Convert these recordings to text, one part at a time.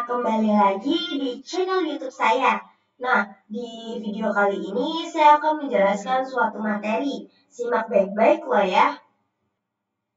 kembali lagi di channel YouTube saya. Nah, di video kali ini saya akan menjelaskan suatu materi. Simak baik-baik loh ya.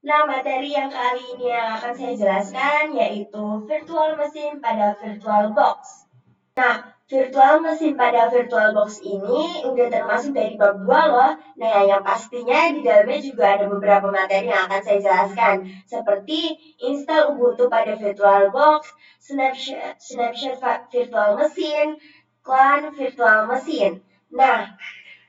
Nah, materi yang kali ini yang akan saya jelaskan yaitu virtual mesin pada VirtualBox. Nah, virtual mesin pada VirtualBox ini udah termasuk dari bab 2 loh. Nah, yang pastinya di dalamnya juga ada beberapa materi yang akan saya jelaskan. Seperti install Ubuntu pada VirtualBox, snapshot virtual mesin, clan virtual mesin. Nah,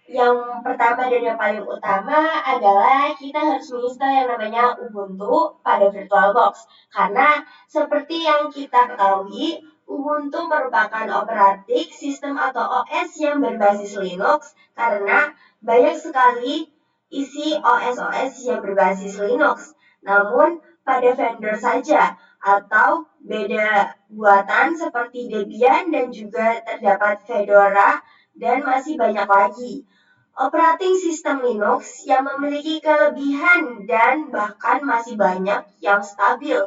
yang pertama dan yang paling utama adalah kita harus menginstal yang namanya Ubuntu pada VirtualBox. Karena seperti yang kita ketahui, Ubuntu merupakan operating sistem atau OS yang berbasis Linux karena banyak sekali isi OS-OS yang berbasis Linux. Namun pada vendor saja atau beda buatan seperti Debian dan juga terdapat Fedora dan masih banyak lagi. Operating sistem Linux yang memiliki kelebihan dan bahkan masih banyak yang stabil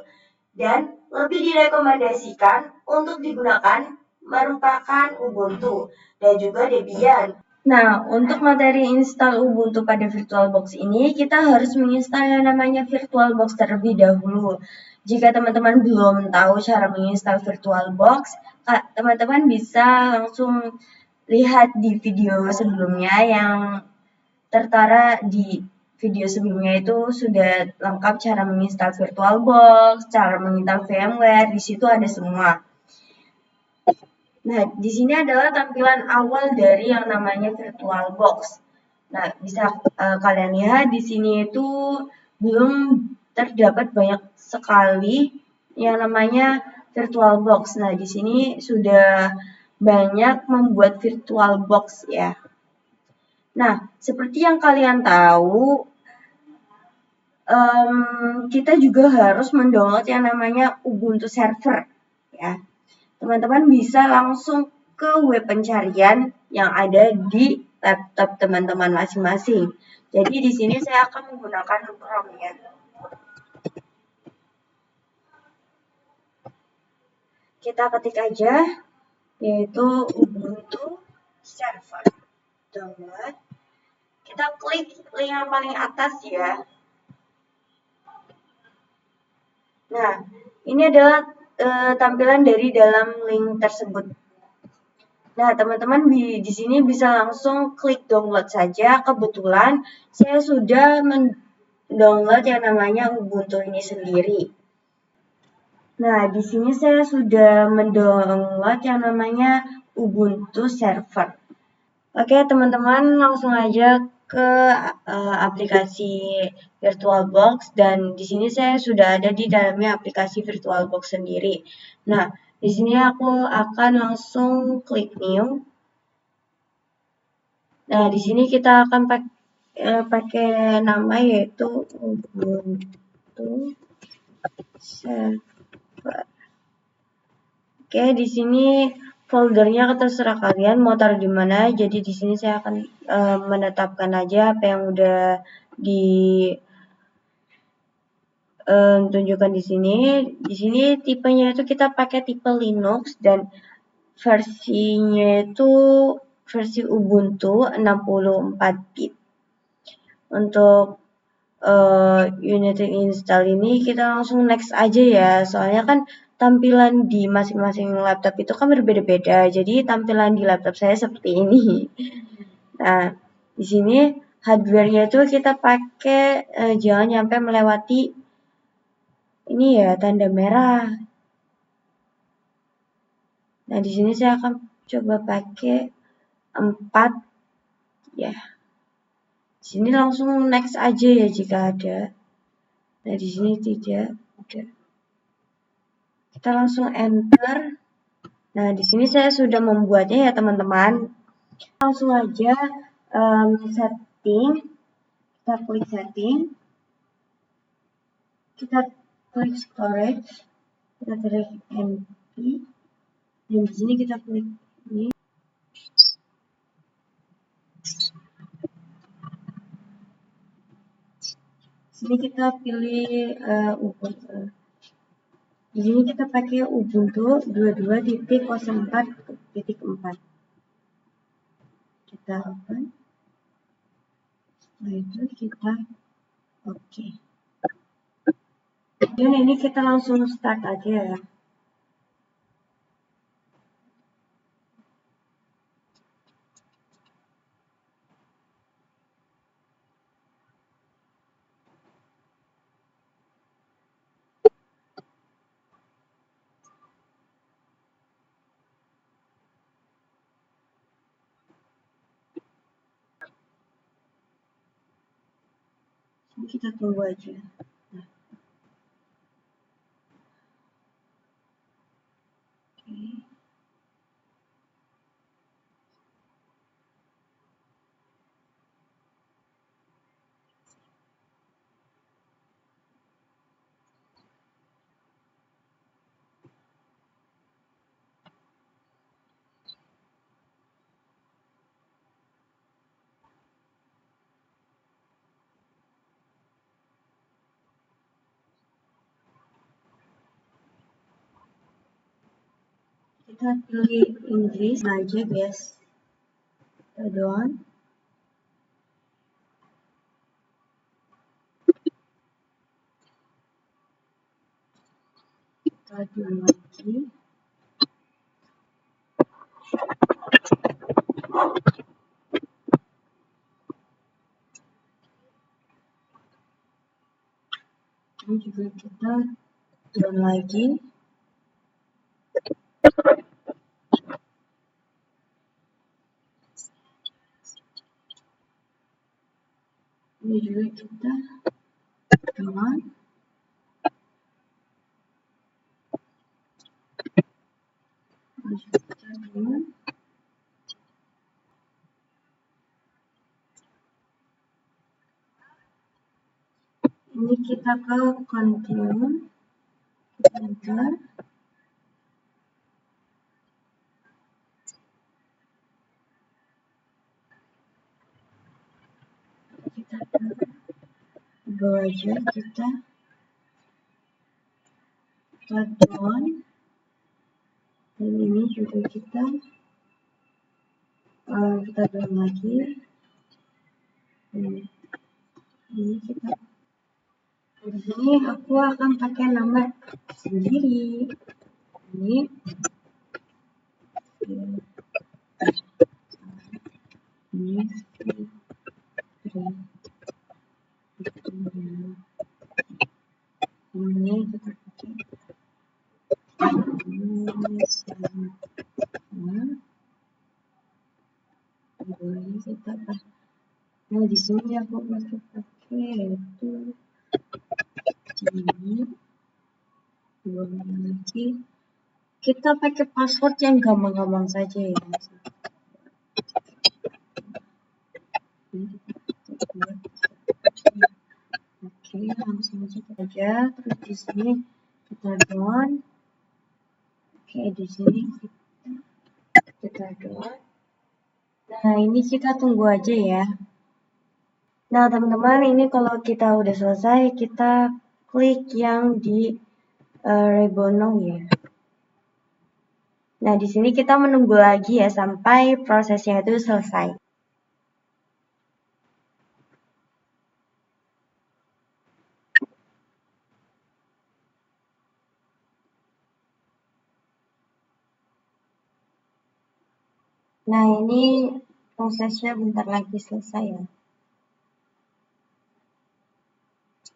dan lebih direkomendasikan untuk digunakan merupakan Ubuntu dan juga Debian. Nah, untuk materi install Ubuntu pada VirtualBox ini, kita harus menginstal yang namanya VirtualBox terlebih dahulu. Jika teman-teman belum tahu cara menginstal VirtualBox, teman-teman bisa langsung lihat di video sebelumnya yang tertara di video sebelumnya itu sudah lengkap cara menginstal VirtualBox, cara menginstal VMware, di situ ada semua. Nah, di sini adalah tampilan awal dari yang namanya VirtualBox. Nah, bisa kalian lihat di sini itu belum terdapat banyak sekali yang namanya VirtualBox. Nah, di sini sudah banyak membuat VirtualBox ya. Nah, seperti yang kalian tahu, kita juga harus mendownload yang namanya Ubuntu Server ya. Teman-teman bisa langsung ke web pencarian yang ada di laptop teman-teman masing-masing. Jadi di sini saya akan menggunakan Chrome ya. Kita ketik aja yaitu Ubuntu Server. Download. Kita klik link yang paling atas ya. Nah, ini adalah tampilan dari dalam link tersebut. Nah, teman-teman di sini bisa langsung klik download saja. Kebetulan saya sudah mendownload yang namanya Ubuntu ini sendiri. Nah, di sini saya sudah mendownload yang namanya Ubuntu Server. Oke, teman-teman langsung aja ke aplikasi VirtualBox dan di sini saya sudah ada di dalamnya aplikasi VirtualBox sendiri. Nah, di sini aku akan langsung klik new. Nah, di sini kita akan pakai nama yaitu Ubuntu Server. Oke, di sini foldernya terserah kalian mau taruh di mana. Jadi di sini saya akan menetapkan aja apa yang udah tunjukkan di sini. Di sini tipenya itu kita pakai tipe Linux dan versinya itu versi Ubuntu 64 bit. Untuk unit install ini kita langsung next aja ya. Soalnya kan tampilan di masing-masing laptop itu kan berbeda-beda. Jadi tampilan di laptop saya seperti ini. Nah, di sini hardware-nya itu kita pakai jangan sampai melewati ini ya tanda merah. Nah, di sini saya akan coba pakai 4 ya. Di sini langsung next aja ya jika ada. Nah, di sini tidak. Udah. Kita langsung enter. Nah, di sini saya sudah membuatnya ya teman-teman. Langsung aja setting. Kita klik setting. Kita klik storage. Kita klik NP. Dan di sini kita klik ini. Sini kita pilih Ubuntu. Di sini kita pakai Ubuntu 22.04.4. Kita open. Setelah itu kita oke. Dan ini kita langsung start aja ya. Ini kita tunggu aja. Nah, oke. Kita pilih Inggris aja guys. Kita doang. Kita doang lagi. Ini juga kita doang lagi. Ini juga kita doang. Ini juga kita doang. Ini kita ke continue. Kita enter. Kita ke bawah aja. Kita down. Dan ini juga kita down lagi. Ini kita. Di sini aku akan pakai nama sendiri. Ini ini kita pakai ini sama boleh kita pakai. Nah di sini aku pakai itu ini lagi kita pakai password yang gampang-gampang saja ya. Oke, langsung aja terus di sini kita down. Oke, di sini kita down. Nah, ini kita tunggu aja ya. Nah, teman-teman, ini kalau kita udah selesai, kita klik yang di Rebono ya. Nah, di sini kita menunggu lagi ya sampai prosesnya itu selesai. Nah, ini prosesnya bentar lagi selesai ya.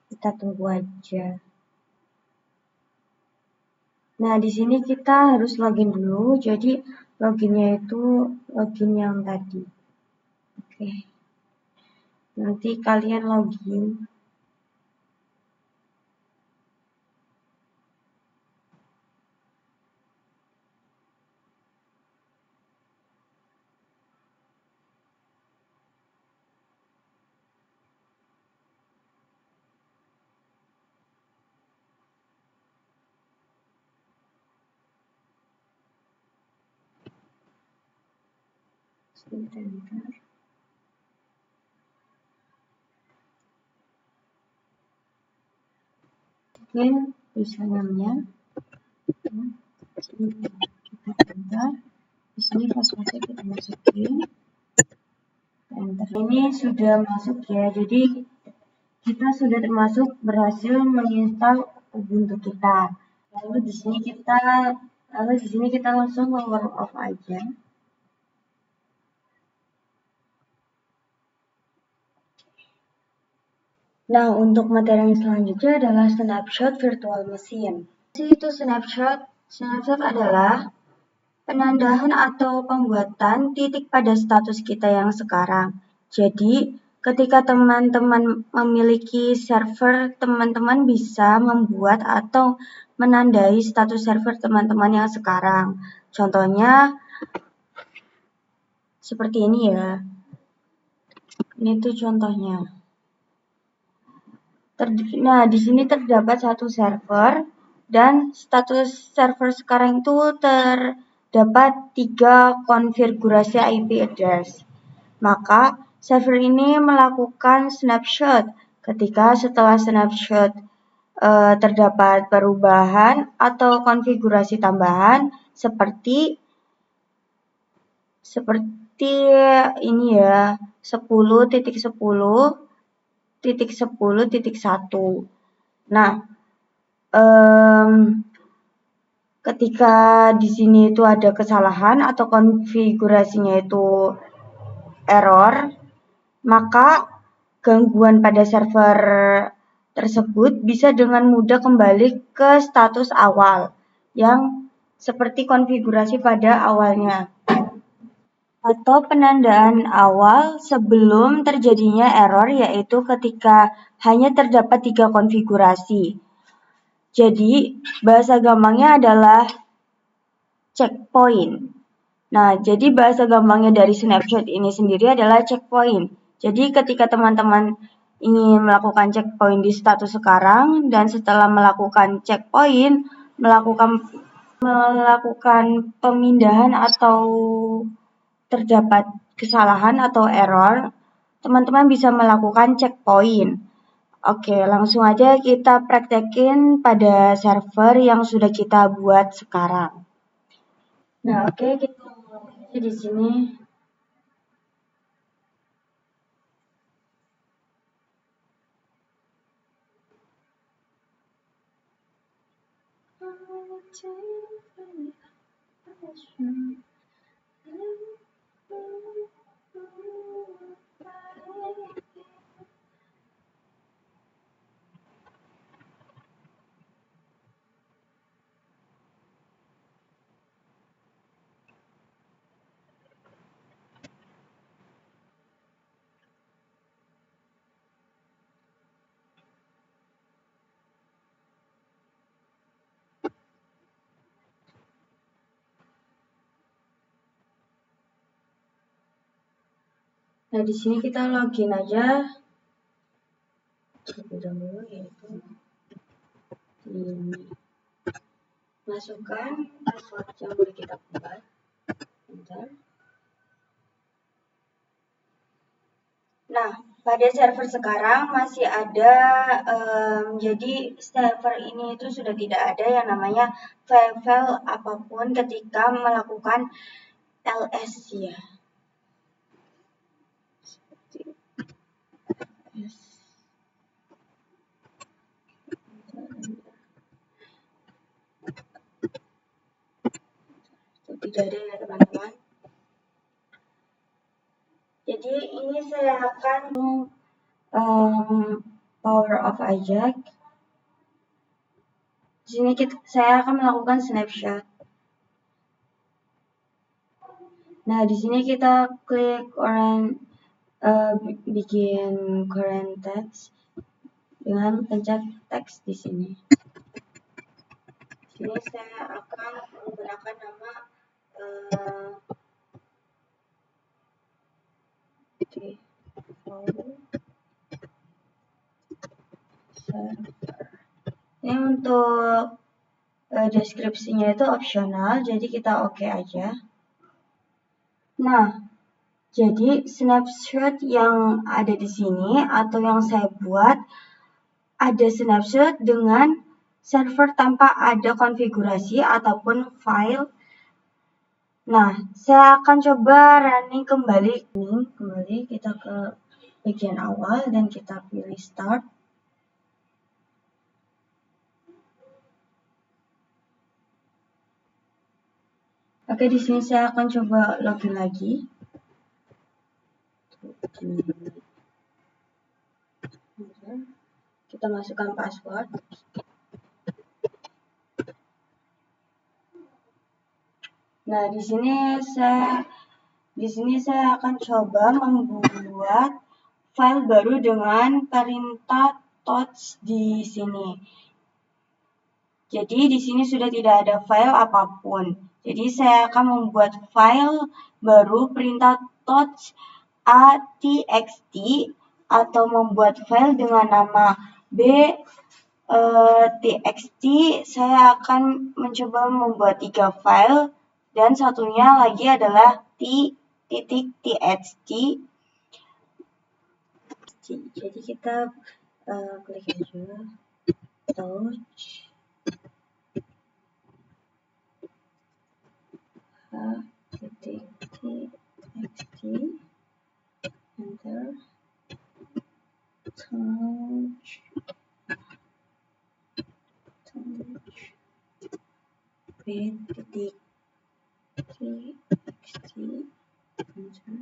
Kita tunggu aja. Nah, di sini kita harus login dulu. Jadi, loginnya itu login yang tadi. Oke. Nanti kalian login. Sebentar. Oke, username-nya. Sini kita enter. Di sini passwordnya kita masukin. Enter. Ini sudah masuk ya. Jadi kita sudah termasuk berhasil menginstal Ubuntu kita. Lalu di sini kita langsung power off aja. Nah, untuk materi yang selanjutnya adalah snapshot virtual machine. Itu snapshot adalah penandaan atau pembuatan titik pada status kita yang sekarang. Jadi, ketika teman-teman memiliki server, teman-teman bisa membuat atau menandai status server teman-teman yang sekarang. Contohnya, seperti ini ya. Ini tuh contohnya. Nah, di sini terdapat satu server dan status server sekarang itu terdapat 3 konfigurasi IP address. Maka server ini melakukan snapshot. Ketika setelah snapshot terdapat perubahan atau konfigurasi tambahan seperti ini ya, 10.10.10.1. Nah, ketika di sini itu ada kesalahan atau konfigurasinya itu error, maka gangguan pada server tersebut bisa dengan mudah kembali ke status awal yang seperti konfigurasi pada awalnya. Atau penandaan awal sebelum terjadinya error, yaitu ketika hanya terdapat 3 konfigurasi. Jadi, bahasa gampangnya adalah checkpoint. Nah, jadi bahasa gampangnya dari snapshot ini sendiri adalah checkpoint. Jadi, ketika teman-teman ingin melakukan checkpoint di status sekarang, dan setelah melakukan checkpoint, melakukan pemindahan atau terdapat kesalahan atau error, teman-teman bisa melakukan checkpoint. Oke, langsung aja kita praktekin pada server yang sudah kita buat sekarang. Nah, oke, kita mulai di sini. Nah, di sini kita login aja. Terlebih dahulu yaitu ini. Masukkan password yang boleh kita buat. Bentar. Nah, pada server sekarang masih ada, jadi server ini itu sudah tidak ada yang namanya file-file apapun ketika melakukan ls ya. Tidak ada ya teman-teman. Jadi ini saya akan power off aja. Di sini saya akan melakukan snapshot. Nah, di sini kita klik bikin current text dengan pencet teks di sini. Di sini saya akan menggunakan nama ini untuk deskripsinya itu opsional, jadi kita oke aja. Nah, jadi snapshot yang ada di sini atau yang saya buat ada snapshot dengan server tanpa ada konfigurasi ataupun file. Nah, saya akan coba running kembali. Kembali kita ke bagian awal dan kita pilih start. Oke, di sini saya akan coba login lagi. Kita masukkan password. Nah, di sini saya akan coba membuat file baru dengan perintah touch di sini. Jadi di sini sudah tidak ada file apapun. Jadi saya akan membuat file baru perintah touch .txt atau membuat file dengan nama txt. Saya akan mencoba membuat 3 file dan satunya lagi adalah .txt. Jadi kita klik aja touch .txt, enter, touch .txt, enter,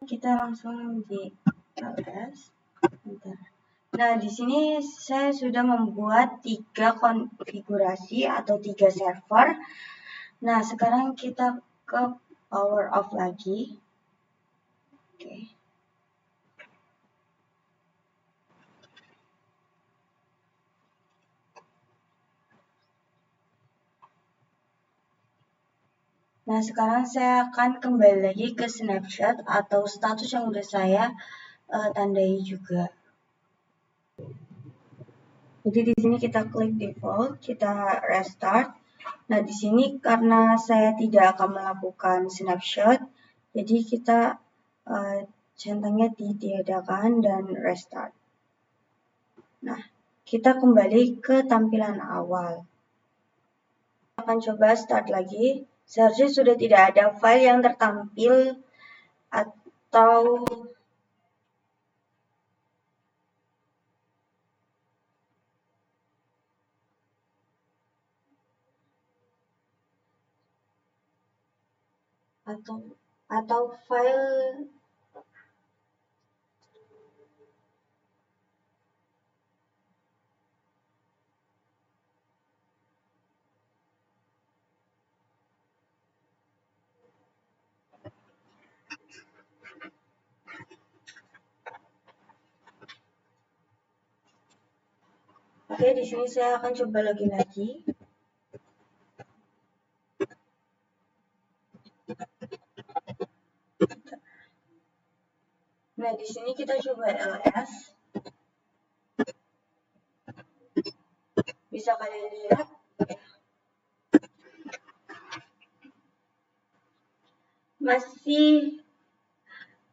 kita langsung di ls. Nah, di sini saya sudah membuat 3 konfigurasi atau 3 server. Nah, sekarang kita ke power off lagi. Oke. Nah, sekarang saya akan kembali lagi ke snapshot atau status yang udah saya tandai juga. Jadi di sini kita klik default, kita restart. Nah, di sini karena saya tidak akan melakukan snapshot, jadi kita centangnya ditiadakan dan restart. Nah, kita kembali ke tampilan awal. Kita akan coba start lagi. Seharusnya sudah tidak ada file yang tertampil atau file Oke, di sini saya akan coba login lagi. Nah, di sini kita coba ls. Bisa kalian lihat. Masih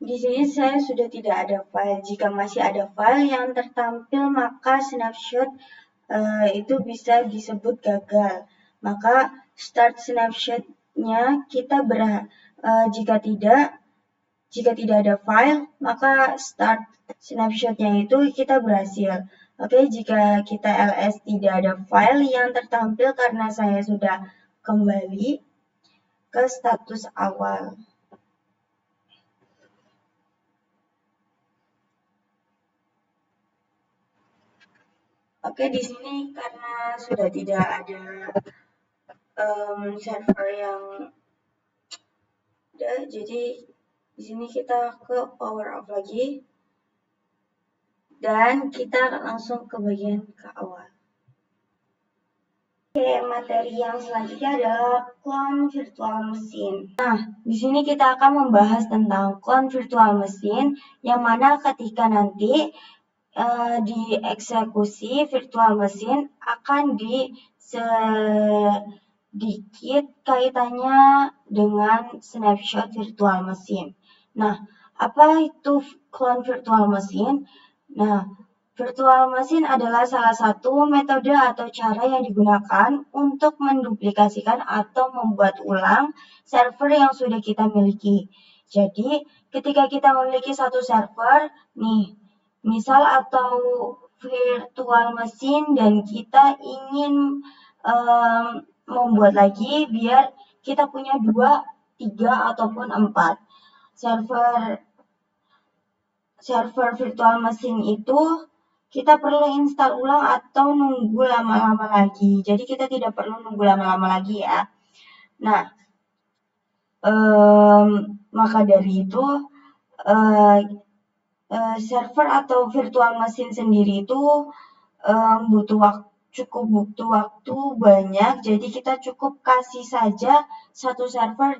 di sini saya sudah tidak ada file. Jika masih ada file yang tertampil, maka snapshot itu bisa disebut gagal. Maka start snapshot-nya kita jika tidak ada file, maka start snapshot-nya itu kita berhasil. Oke, jika kita ls tidak ada file yang tertampil karena saya sudah kembali ke status awal. Oke, di sini karena sudah tidak ada server yang ada, jadi di sini kita ke power off lagi dan kita langsung ke bagian ke awal. Oke, materi yang selanjutnya adalah clone virtual machine. Nah, di sini kita akan membahas tentang clone virtual machine yang mana ketika nanti dieksekusi virtual machine akan sedikit kaitannya dengan snapshot virtual machine. Nah, apa itu clone virtual machine? Nah, virtual machine adalah salah satu metode atau cara yang digunakan untuk menduplikasikan atau membuat ulang server yang sudah kita miliki. Jadi, ketika kita memiliki satu server, nih, misal atau virtual machine dan kita ingin membuat lagi biar kita punya 2, 3, ataupun 4 server virtual machine itu, kita perlu install ulang atau nunggu lama-lama lagi. Jadi kita tidak perlu nunggu lama-lama lagi ya. Nah, maka dari itu server atau virtual machine sendiri itu cukup butuh waktu banyak. Jadi kita cukup kasih saja satu server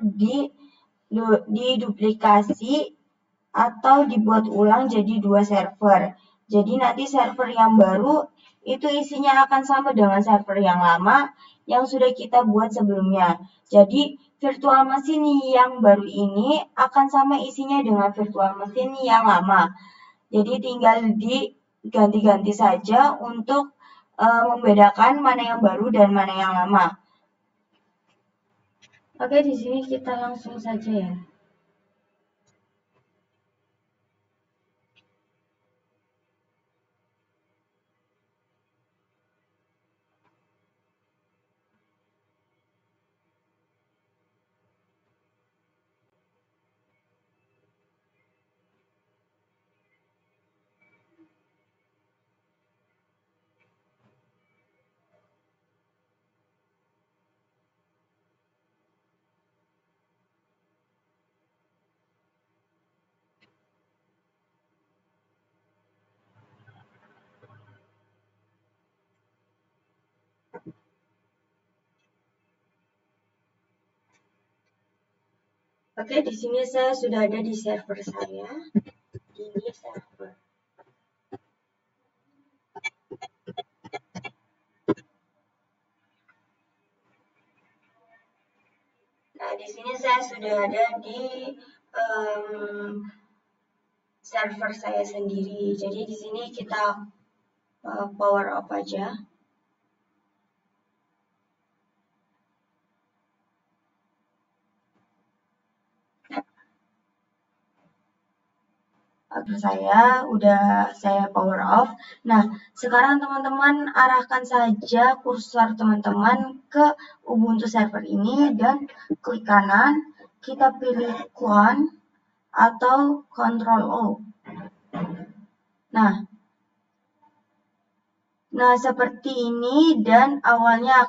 diduplikasi atau dibuat ulang jadi 2 server. Jadi nanti server yang baru itu isinya akan sama dengan server yang lama yang sudah kita buat sebelumnya. Jadi virtual machine yang baru ini akan sama isinya dengan virtual machine yang lama. Jadi tinggal diganti-ganti saja untuk membedakan mana yang baru dan mana yang lama. Oke, di sini kita langsung saja ya. Oke, di sini saya sudah ada di server saya. Ini server. Nah, di sini saya sudah ada di server saya sendiri. Jadi di sini kita power off aja. Saya power off. Nah, sekarang teman-teman arahkan saja kursor teman-teman ke Ubuntu server ini dan klik kanan, kita pilih clone atau Ctrl O. Nah, seperti ini dan awalnya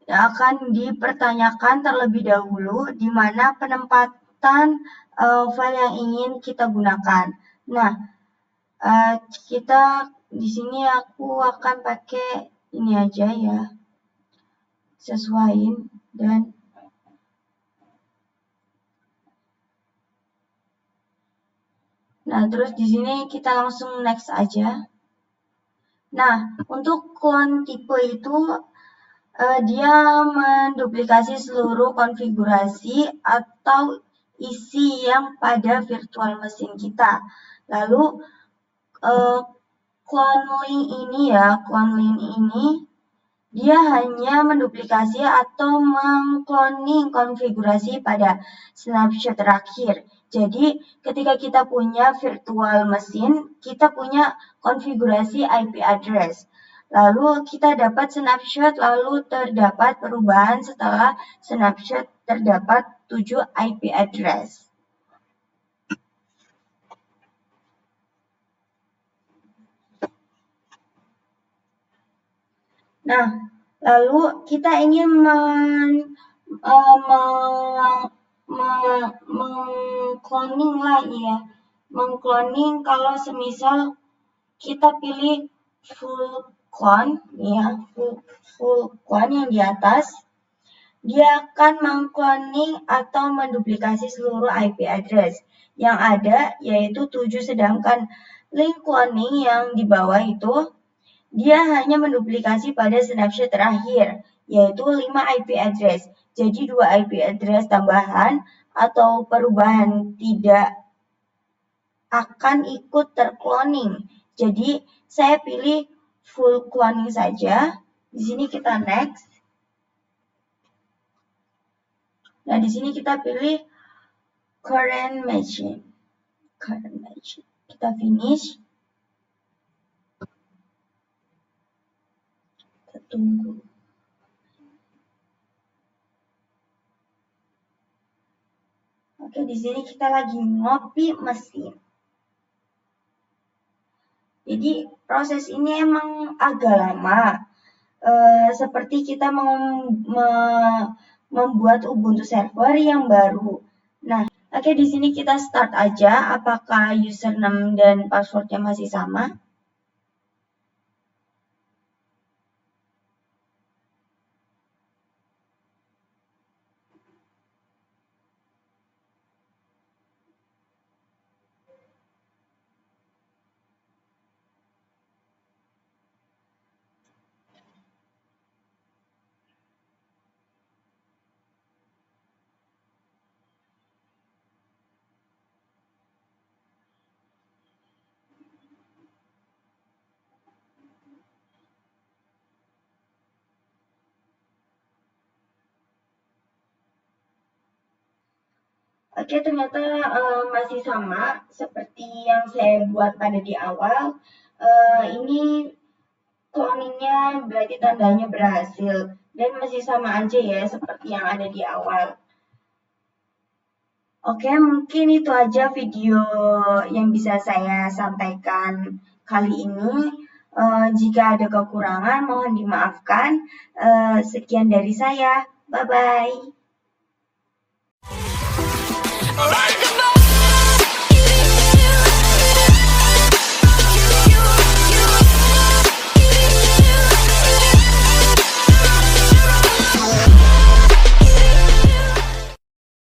akan dipertanyakan terlebih dahulu di mana penempatan file yang ingin kita gunakan. Nah, kita di sini aku akan pakai ini aja ya, sesuaiin dan terus di sini kita langsung next aja. Nah, untuk clone tipe itu dia menduplikasi seluruh konfigurasi atau isi yang pada virtual machine kita. Lalu clone link ini dia hanya menduplikasi atau mengcloning konfigurasi pada snapshot terakhir. Jadi ketika kita punya virtual machine, kita punya konfigurasi IP address. Lalu kita dapat snapshot, lalu terdapat perubahan setelah snapshot terdapat 7 IP address. Nah, lalu kita ingin mengcloning lagi ya. Mengcloning kalau semisal kita pilih full clone ya, full clone yang di atas. dia akan mengcloning atau menduplikasi seluruh IP address yang ada, yaitu 7, sedangkan link cloning yang di bawah itu dia hanya menduplikasi pada snapshot terakhir, yaitu 5 IP address. Jadi 2 IP address tambahan atau perubahan tidak akan ikut tercloning. Jadi saya pilih full cloning saja. Di sini kita next. Nah, di sini kita pilih current machine. Kita finish. Kita tunggu. Oke, di sini kita lagi ngopi mesin. Jadi proses ini emang agak lama. Seperti kita mau membuat Ubuntu server yang baru. Nah, oke, di sini kita start aja. Apakah username dan passwordnya masih sama? Oke, ternyata masih sama seperti yang saya buat pada di awal. Ini cloningnya berarti tandanya berhasil dan masih sama aja ya seperti yang ada di awal. Oke, mungkin itu aja video yang bisa saya sampaikan kali ini. Jika ada kekurangan mohon dimaafkan. Sekian dari saya. Bye-bye.